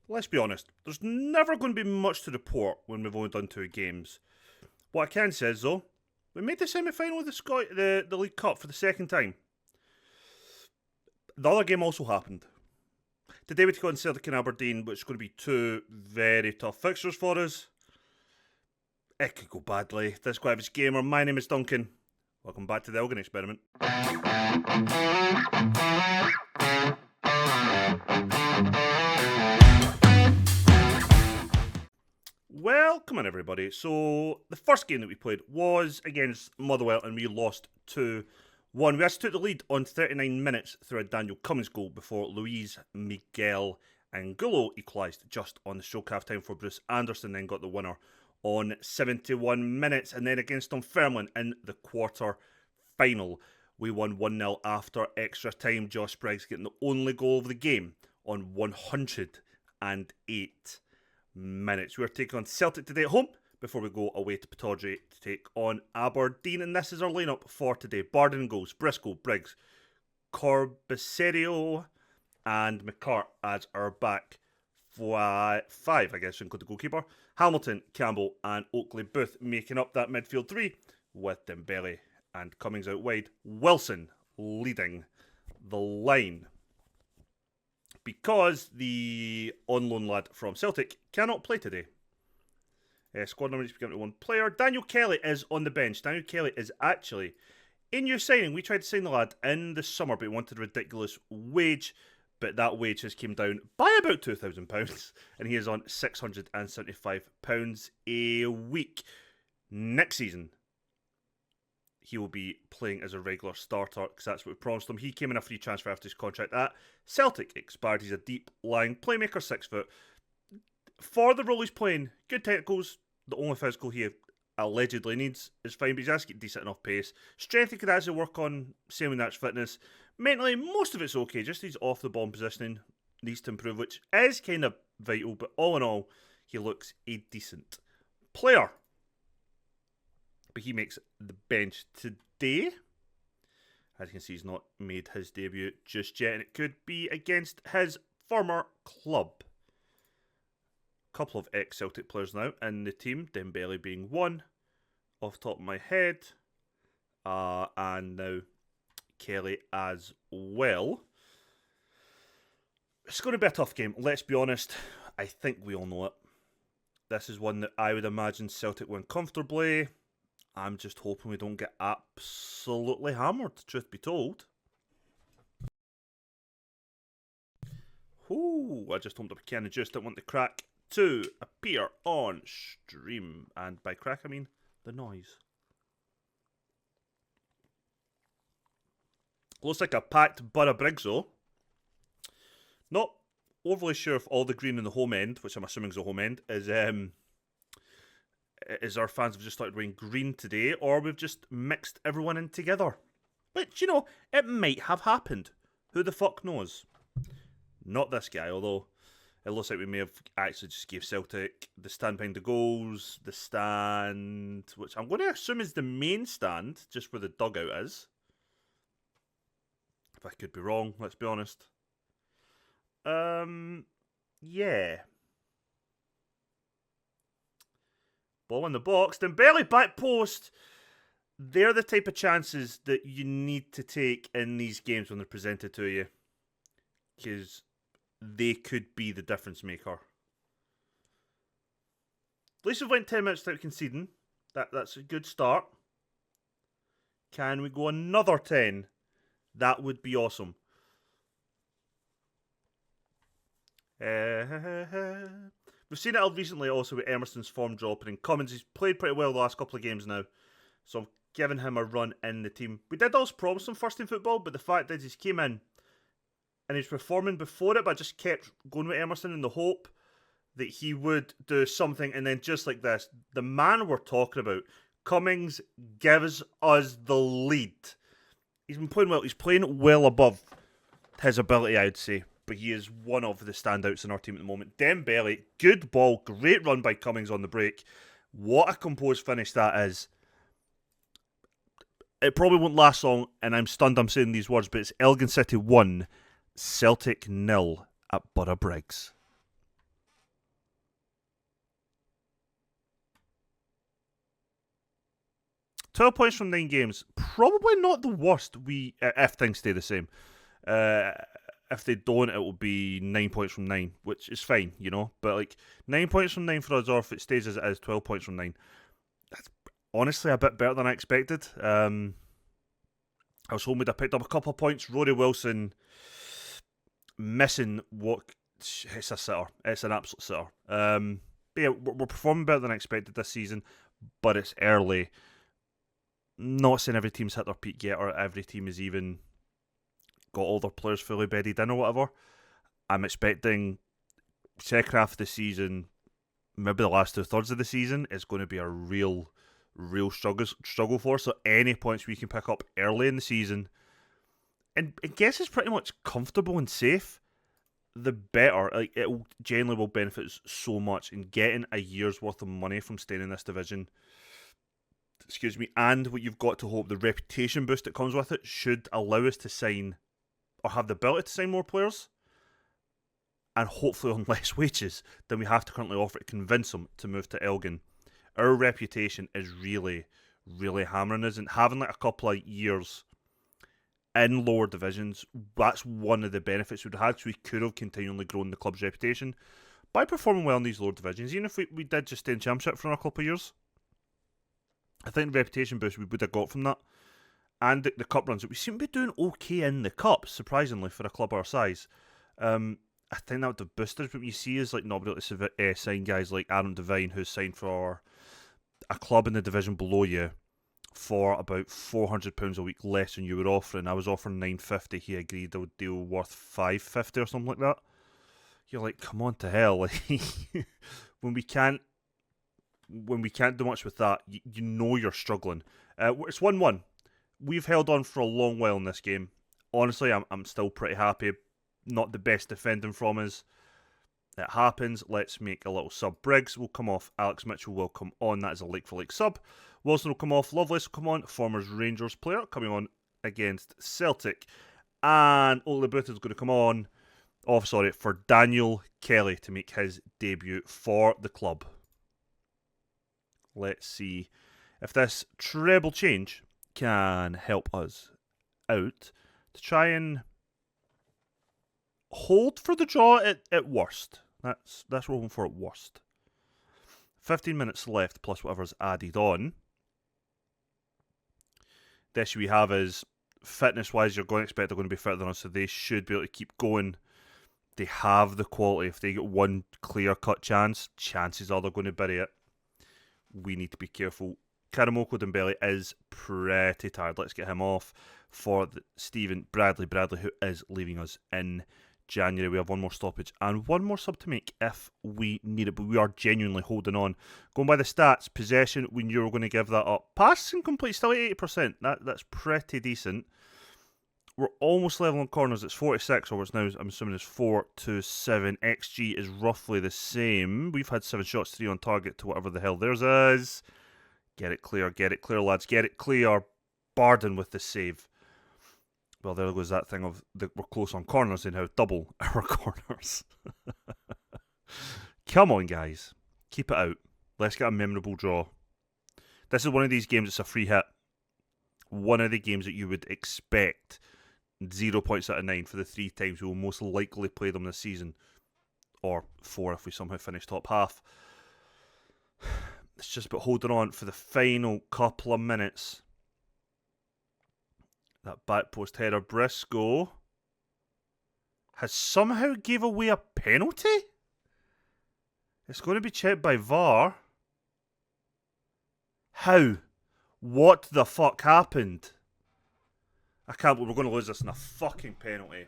let's be honest, there's never going to be much to report when we've only done 2 games. What I can say is, though, we made the semi-final of the League Cup for the second time. The other game also happened. Today we take on Celtic and Aberdeen, which is going to be 2 very tough fixtures for us. It could go badly. This is Quavis Gamer. My name is Duncan. Welcome back to the Elgin Experiment. Well, come on everybody. So, the first game that we played was against Motherwell and we lost 2-1. We actually took the lead on 39 minutes through a Daniel Cummins goal before Luis Miguel Angulo equalised just on the stroke half-time for Bruce Anderson, then got the winner on 71 minutes. And then against Dunfermline in the quarter-final, we won 1-0 after extra time. Josh Briggs getting the only goal of the game on 108 minutes. We're taking on Celtic today at home before we go away to Pittodrie to take on Aberdeen. And this is our lineup for today. Barden goals, Briscoe, Briggs, Corbiserio and McCart as our back 5, I guess, include the goalkeeper. Hamilton, Campbell and Oakley Booth making up that midfield 3 with Dembele and Cummings out wide. Wilson leading the line, because the on-loan lad from Celtic cannot play today. Squad number needs to be given to 1 player. Daniel Kelly is on the bench. Daniel Kelly is actually a new signing. We tried to sign the lad in the summer, but he wanted a ridiculous wage. But that wage has came down by about £2,000, and he is on £675 a week. Next season, he will be playing as a regular starter because that's what we promised him. He came in a free transfer after his contract at Celtic expired. He's a deep-lying playmaker, 6 foot. For the role he's playing, good technicals. The only physical he allegedly needs is fine, but he's actually got decent enough pace. Strength he could actually work on, same with that's fitness. Mentally, most of it's okay, just his off-the-ball positioning needs to improve, which is kind of vital, but all in all, he looks a decent player. But he makes the bench today. As you can see, he's not made his debut just yet, and it could be against his former club. Couple of ex-Celtic players now in the team, Dembele being one, off the top of my head, and now Kelly as well. It's going to be a tough game, let's be honest. I think we all know it. This is one that I would imagine Celtic win comfortably. I'm just hoping we don't get absolutely hammered, truth be told. Ooh, I just opened up a can of juice. Don't want the crack to appear on stream. And by crack, I mean the noise. Looks like a packed Borough Briggs, though. Not overly sure if all the green in the home end, which I'm assuming is the home end, is our fans have just started wearing green today, or we've just mixed everyone in together. But, you know, it might have happened. Who the fuck knows? Not this guy, although it looks like we may have actually just gave Celtic the stand behind the goals, the stand, which I'm going to assume is the main stand, just where the dugout is. If I could be wrong, let's be honest. Yeah. Ball in the box, Dembele back post. They're the type of chances that you need to take in these games when they're presented to you, because they could be the difference maker. At least we've went 10 minutes without conceding. That's a good start. Can we go another 10? That would be awesome. We've seen it recently also with Emerson's form dropping, and Cummins, he's played pretty well the last couple of games now, so I'm giving him a run in the team. We did also promise him first team football, but the fact is he's came in and he's performing before it, but I just kept going with Emerson in the hope that he would do something, and then just like this, the man we're talking about, Cummings, gives us the lead. He's been playing well. He's playing well above his ability, I would say. But he is one of the standouts in our team at the moment. Dembele, good ball, great run by Cummings on the break. What a composed finish that is. It probably won't last long, and I'm stunned I'm saying these words, but it's Elgin City 1, Celtic 0 at Borough Briggs. 12 points from 9 games. Probably not the worst if things stay the same. If they don't, it will be 9 points from 9, which is fine, you know. But like 9 points from 9 for us, or if it stays as it is, 12 points from 9. That's honestly a bit better than I expected. I was hoping we'd have picked up a couple of points. Rory Wilson missing what... It's a sitter. It's an absolute sitter. But yeah, we're performing better than I expected this season, but it's early. Not saying every team's hit their peak yet, or every team has even got all their players fully bedded in or whatever. I'm expecting second half of the season, maybe the last 2/3 of the season, is going to be a real struggle for us. So any points we can pick up early in the season, and I guess it's pretty much comfortable and safe, the better. Like, it generally will benefit us so much in getting a year's worth of money from staying in this division. Excuse me, and what you've got to hope, the reputation boost that comes with it should allow us to sign, or have the ability to sign more players, and hopefully on less wages than we have to currently offer to convince them to move to Elgin. Our reputation is really, really hammering us, and having like a couple of years in lower divisions, that's one of the benefits we'd have had, so we could have continually grown the club's reputation by performing well in these lower divisions. Even if we did just stay in Championship for a couple of years, I think the reputation boost we would have got from that, and the cup runs, we seem to be doing okay in the cup, surprisingly, for a club our size. I think that would have boosted us, but what you see is like not being able to sign guys like Adam Devine, who's signed for a club in the division below you for about £400 a week less than you were offering. I was offering £950. He agreed a deal worth £550 or something like that. You're like, come on to hell! Like, when we can't do much with that, you know you're struggling. It's 1-1. We've held on for a long while in this game. Honestly, I'm still pretty happy. Not the best defending from us. It happens. Let's make a little sub. Briggs will come off. Alex Mitchell will come on. That is a like-for-like sub. Wilson will come off. Lovelace will come on. Former Rangers player coming on against Celtic. And Ole Booth is going to come on. For Daniel Kelly to make his debut for the club. Let's see if this treble change can help us out to try and hold for the draw at worst. That's what we're hoping for at worst. 15 minutes left plus whatever's added on. The issue we have is, fitness-wise, you're going to expect they're going to be fitter than us, so they should be able to keep going. They have the quality. If they get one clear-cut chance, chances are they're going to bury it. We need to be careful. Karamoko Dembele is pretty tired. Let's get him off for Stephen Bradley, who is leaving us in January. We have one more stoppage and one more sub to make if we need it, but we are genuinely holding on. Going by the stats, possession, we knew we were going to give that up. Pass and complete, still at 80%. That's pretty decent. We're almost level on corners. It's 46, or it's now, I'm assuming it's 4-7. XG is roughly the same. We've had 7 shots, 3 on target to whatever the hell theirs is. Get it clear, lads. Get it clear. Barden with the save. Well, there goes that thing of we're close on corners and how double our corners. Come on, guys. Keep it out. Let's get a memorable draw. This is one of these games that's a free hit. One of the games that you would expect 0 points out of 9 for the 3 times we will most likely play them this season. Or 4 if we somehow finish top half. It's just about holding on for the final couple of minutes. That back post header, Briscoe has somehow gave away a penalty? It's going to be checked by VAR. How? What the fuck happened? I can't believe we're going to lose this in a fucking penalty.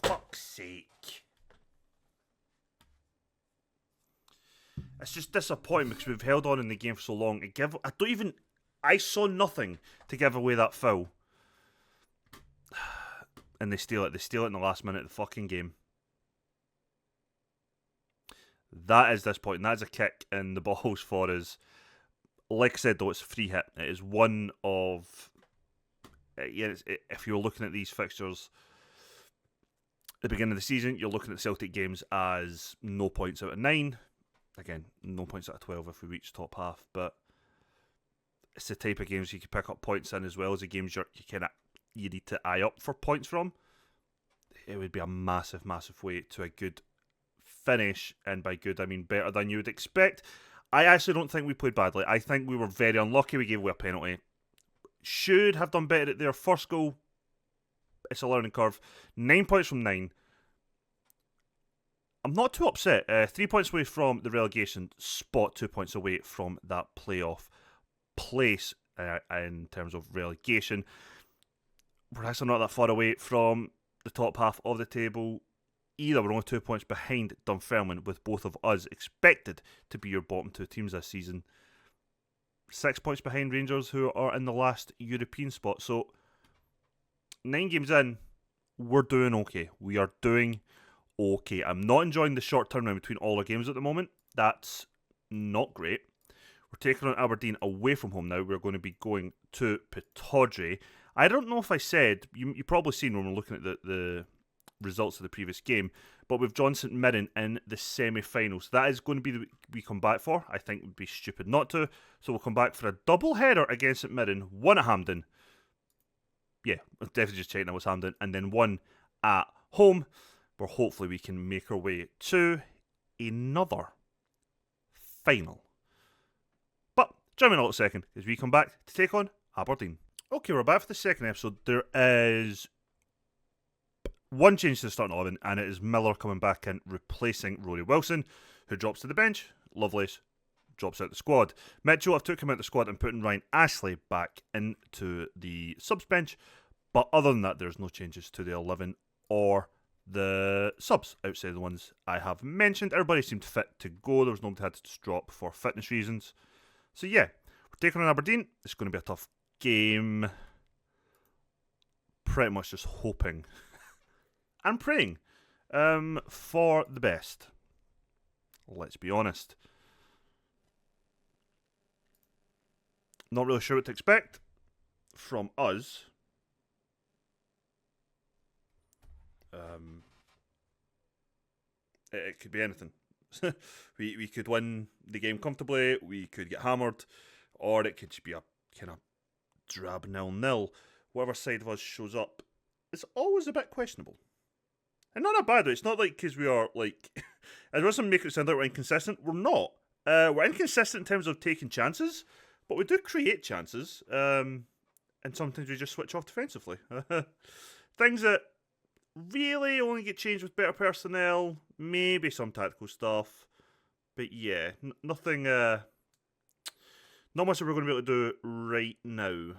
Fuck's sake. It's just disappointing because we've held on in the game for so long. I saw nothing to give away that foul. And they steal it. They steal it in the last minute of the fucking game. That is disappointing. That is a kick in the balls for us. Like I said, though, it's a free hit. It is one of... if you're looking at these fixtures at the beginning of the season, you're looking at Celtic games as no points out of 9. Again, no points out of 12 if we reach top half. But it's the type of games you can pick up points in as well as the games you need to eye up for points from. It would be a massive, massive way to a good finish, and by good I mean better than you would expect. I actually don't think we played badly. I think we were very unlucky. We gave away a penalty. Should have done better at their first goal. It's a learning curve. 9 points from 9. I'm not too upset. 3 points away from the relegation spot, 2 points away from that playoff place in terms of relegation. We're actually not that far away from the top half of the table either. We're only 2 points behind Dunfermline, with both of us expected to be your bottom two teams this season. 6 points behind Rangers, who are in the last European spot. So 9 games in, we're doing okay. We are doing okay. I'm not enjoying the short turnaround between all our games at the moment. That's not great. We're taking on Aberdeen away from home now. We're going to be going to Pittodrie. I don't know if I said, you probably seen when we're looking at the results of the previous game, but we've John St Mirren in the semi-finals. That is going to be the we come back for. I think it would be stupid not to. So we'll come back for a double header against St Mirren, one at Hampden. Yeah, definitely just checking that was Hampden, and then one at home, where hopefully we can make our way to another final. But join me in a little second as we come back to take on Aberdeen. Okay, we're back for the second episode. There is one change to the starting 11, and it is Miller coming back in, replacing Rory Wilson, who drops to the bench. Lovelace drops out the squad. Mitchell, I've took him out the squad and putting Ryan Ashley back into the subs bench. But other than that, there's no changes to the 11 or the subs outside the ones I have mentioned. Everybody seemed fit to go. There was nobody had to drop for fitness reasons. So yeah, we're taking on Aberdeen. It's going to be a tough game. Pretty much just hoping and praying for the best. Let's be honest. Not really sure what to expect from us. It could be anything. we could win the game comfortably, we could get hammered, or it could just be a kind of drab 0-0. Whatever side of us shows up, it's always a bit questionable. And not in a bad way. It's not like because we are like, as well as make it sound like we're inconsistent. We're not. We're inconsistent in terms of taking chances, but we do create chances. And sometimes we just switch off defensively. Things that really only get changed with better personnel, maybe some tactical stuff. But yeah, nothing, not much that we're going to be able to do right now.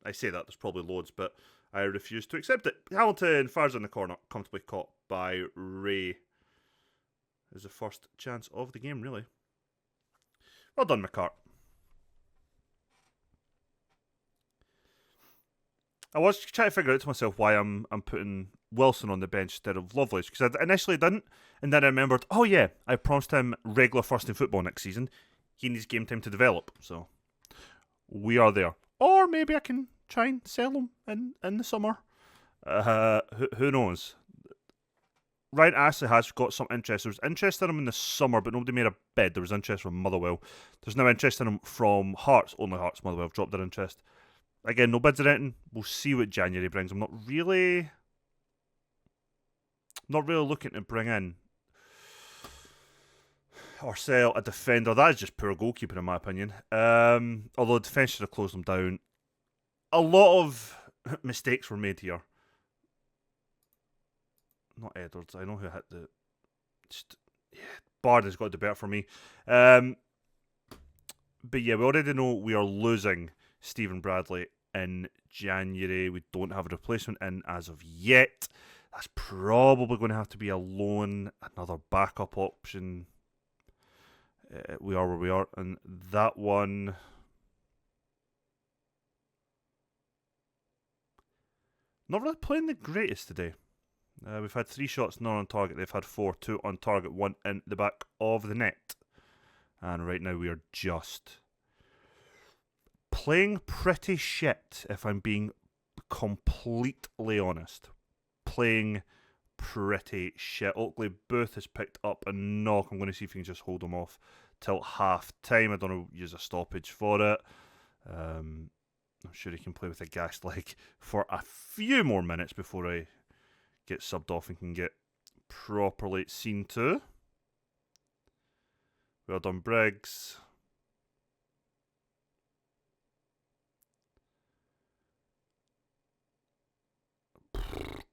I say that, there's probably loads, but I refuse to accept it. Hamilton fires in the corner, comfortably caught by Ray. It was the first chance of the game, really. Well done, McCart. I was trying to figure out to myself why I'm putting Wilson on the bench instead of Lovelace, because I initially didn't, and then I remembered, oh yeah, I promised him regular first team football next season. He needs game time to develop, so we are there. Or maybe I can try and sell him in the summer. Who knows? Ryan Ashley has got some interest. There was interest in him in the summer, but nobody made a bid. There was interest from Motherwell. There's no interest in him from Hearts. Only Hearts. Motherwell have dropped their interest. Again, no bids or anything. We'll see what January brings. I'm not really looking to bring in or sell a defender. That is just poor goalkeeping in my opinion. Although defence should have closed them down. A lot of mistakes were made here. Not Edwards. I know who hit the... Bard has got to do better for me. But yeah, we already know we are losing Stephen Bradley in January. We don't have a replacement in as of yet. That's probably going to have to be a loan, another backup option. We are where we are. And that one... Not really playing the greatest today. We've had 3 shots not on target. They've had 4, 2 on target, 1 in the back of the net. And right now we are just playing pretty shit, if I'm being completely honest. Playing pretty shit. Oakley Booth has picked up a knock. I'm going to see if we can just hold him off till half time. I don't know, use a stoppage for it. I'm sure he can play with a gassed leg for a few more minutes before I get subbed off and can get properly seen to. Well done, Briggs.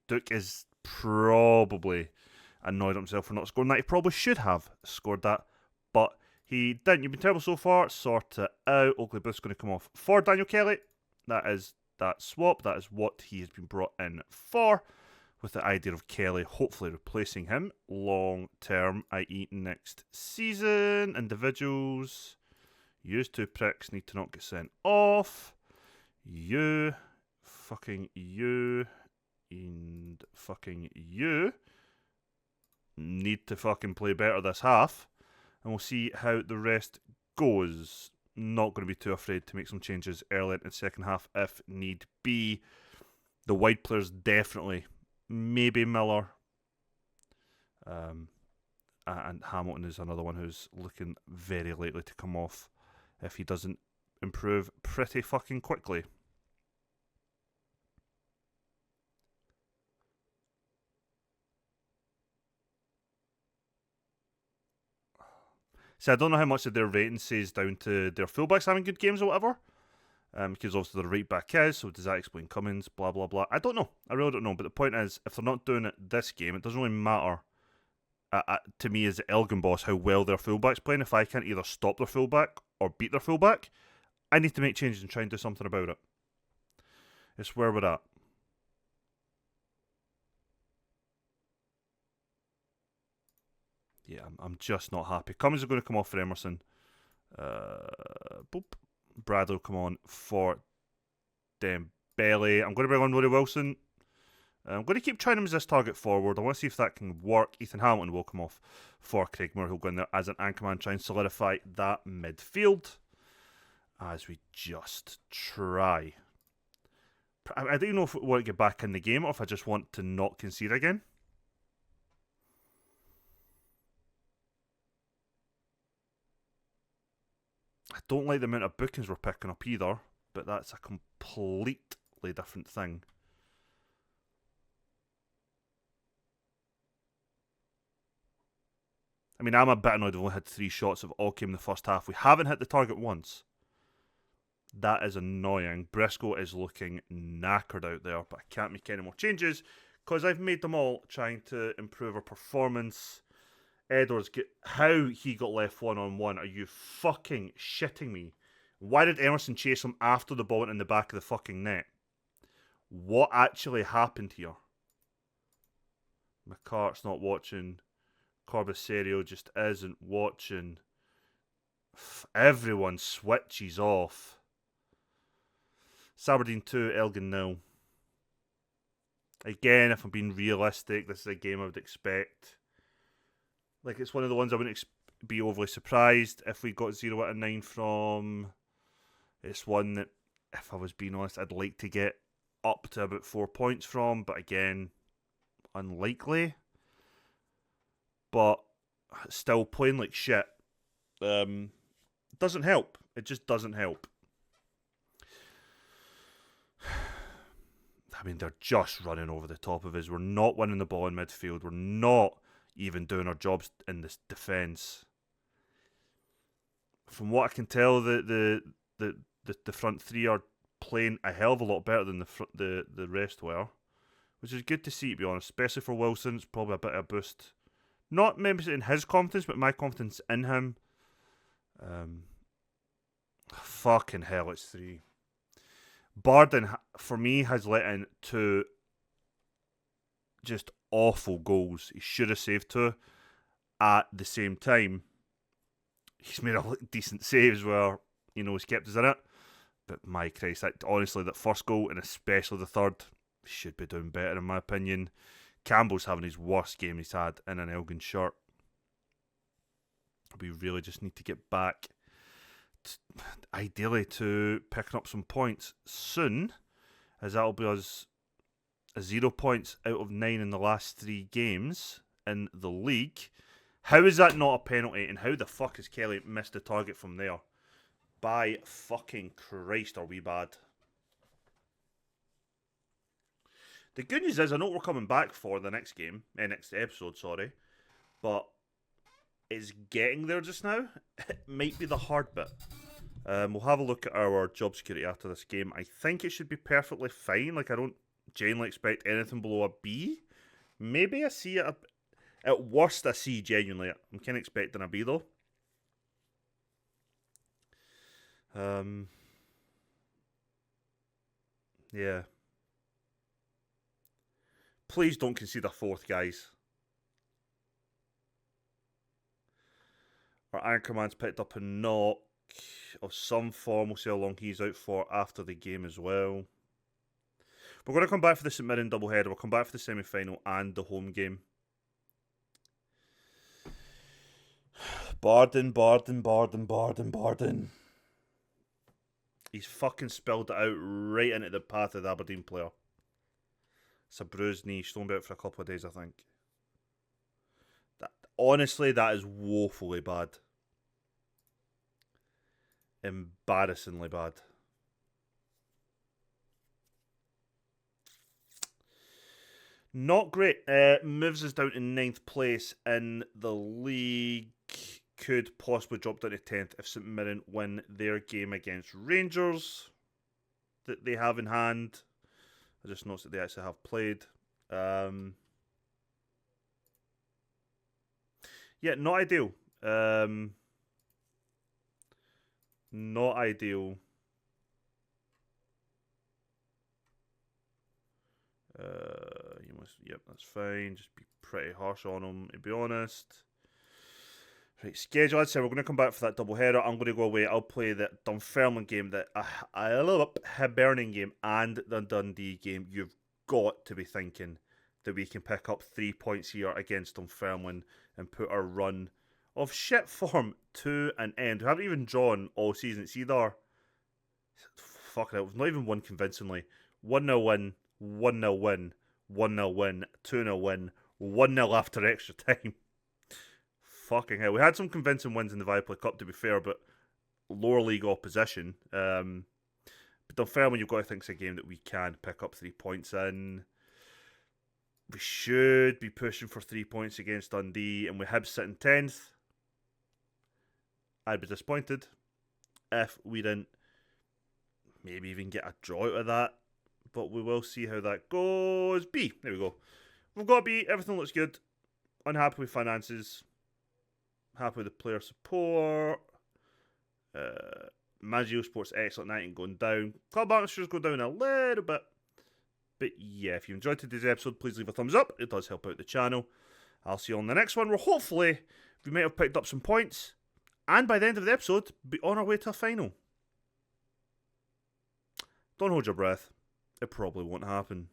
Duke is probably annoyed at himself for not scoring that. He probably should have scored that, but he didn't. You've been terrible so far. Sort it out. Oakley Booth's going to come off for Daniel Kelly. That is that swap. That is what he has been brought in for, with the idea of Kelly hopefully replacing him long term, i.e. next season. Individuals. You two pricks need to not get sent off. You. Fucking you. And fucking you need to fucking play better this half, and we'll see how the rest goes. Not going to be too afraid to make some changes early in the second half if need be. The wide players definitely, maybe Miller, and Hamilton is another one who's looking very likely to come off if he doesn't improve pretty fucking quickly. So I don't know how much of their rating says down to their fullbacks having good games or whatever. Because obviously their right back is, so does that explain Cummins, blah, blah, blah. I don't know. I really don't know. But the point is, if they're not doing it this game, it doesn't really matter to me as the Elgin boss how well their fullback's playing. If I can't either stop their fullback or beat their fullback, I need to make changes and try and do something about it. It's where we're at. Yeah, I'm just not happy. Cummins are going to come off for Emerson. Boop. Bradley will come on for Dembele. I'm going to bring on Rory Wilson. I'm going to keep trying him as this target forward. I want to see if that can work. Ethan Hamilton will come off for Craig Moore, who'll go in there as an anchorman, try and solidify that midfield as we just try. I don't even know if I want to get back in the game or if I just want to not concede again. I don't like the amount of bookings we're picking up either, but that's a completely different thing. I mean, I'm a bit annoyed we've only had 3 shots of all came in the first half. We haven't hit the target once. That is annoying. Briscoe is looking knackered out there, but I can't make any more changes because I've made them all trying to improve our performance. Edwards, how he got left 1-on-1? Are you fucking shitting me? Why did Emerson chase him after the ball went in the back of the fucking net? What actually happened here? McCart's not watching. Corbiserio just isn't watching. Everyone switches off. Sabardine 2, Elgin 0. Again, if I'm being realistic, this is a game I would expect. Like, it's one of the ones I wouldn't be overly surprised if we got 0 out of 9 from. It's one that, if I was being honest, I'd like to get up to about 4 points from, but again, unlikely. But still playing like shit. Doesn't help. It just doesn't help. I mean, they're just running over the top of us. We're not winning the ball in midfield. We're not even doing our jobs in this defence. From what I can tell, the front three are playing a hell of a lot better than the rest were, which is good to see, to be honest. Especially for Wilson, it's probably a bit of a boost. Not maybe in his confidence, but my confidence in him. Fucking hell, it's 3. Barden, for me, has let in 2 just awful goals. He should have saved 2. At the same time, he's made a decent saves where, he's kept us in it. But my Christ, honestly, that first goal, and especially the third, should be doing better in my opinion. Campbell's having his worst game he's had in an Elgin shirt. We really just need to get back, ideally, to picking up some points soon, as that'll be us 0 points out of 9 in the last 3 games in the league. How is that not a penalty, and how the fuck has Kelly missed the target from there? By fucking Christ, are we bad. The good news is I know what we're coming back for the next game, next episode, sorry. But it's getting there just now. It might be the hard bit. We'll have a look at our job security after this game. I think it should be perfectly fine. Like, I don't genuinely expect anything below a B. Maybe a C. At worst, a C, genuinely. I'm kind of expecting a B, though. Yeah. Please don't concede a fourth, guys. Our anchorman's picked up a knock of some form. We'll see how long he's out for after the game as well. We're going to come back for the St Mirren doubleheader. We'll come back for the semi-final and the home game. Barden. He's fucking spilled it out right into the path of the Aberdeen player. It's a bruised knee. She's only been out for a couple of days, I think. Honestly, that is woefully bad. Embarrassingly bad. Not great. Moves us down to 9th place in the league. Could possibly drop down to 10th if St Mirren win their game against Rangers that they have in hand. I just noticed that they actually have played. Yeah, not ideal. Not ideal. Yep, that's fine. Just be pretty harsh on them, to be honest. Right, schedule. I'd say we're going to come back for that double header. I'm going to go away. I'll play the Dunfermline game, the Hibernian game, and the Dundee game. You've got to be thinking that we can pick up 3 points here against Dunfermline and put our run of shit form to an end. We haven't even drawn all season. It's either fucking hell, not even won convincingly. 1-0 win, 1-0 win, 1-0 win, 2-0 win, 1-0 after extra time. Fucking hell. We had some convincing wins in the Viaplay Cup, to be fair, but lower league opposition. But Dunfermline, you've got to think it's a game that we can pick up 3 points in. We should be pushing for 3 points against Dundee, and with Hibs sitting 10th, I'd be disappointed if we didn't maybe even get a draw out of that. But we will see how that goes. B. There we go. We've got B. Everything looks good. Unhappy with finances. Happy with the player support. Maggio Sports excellent night and going down. Club Archers go down a little bit. But yeah, if you enjoyed today's episode, please leave a thumbs up. It does help out the channel. I'll see you on the next one where hopefully we might have picked up some points. And by the end of the episode, be on our way to a final. Don't hold your breath. It probably won't happen.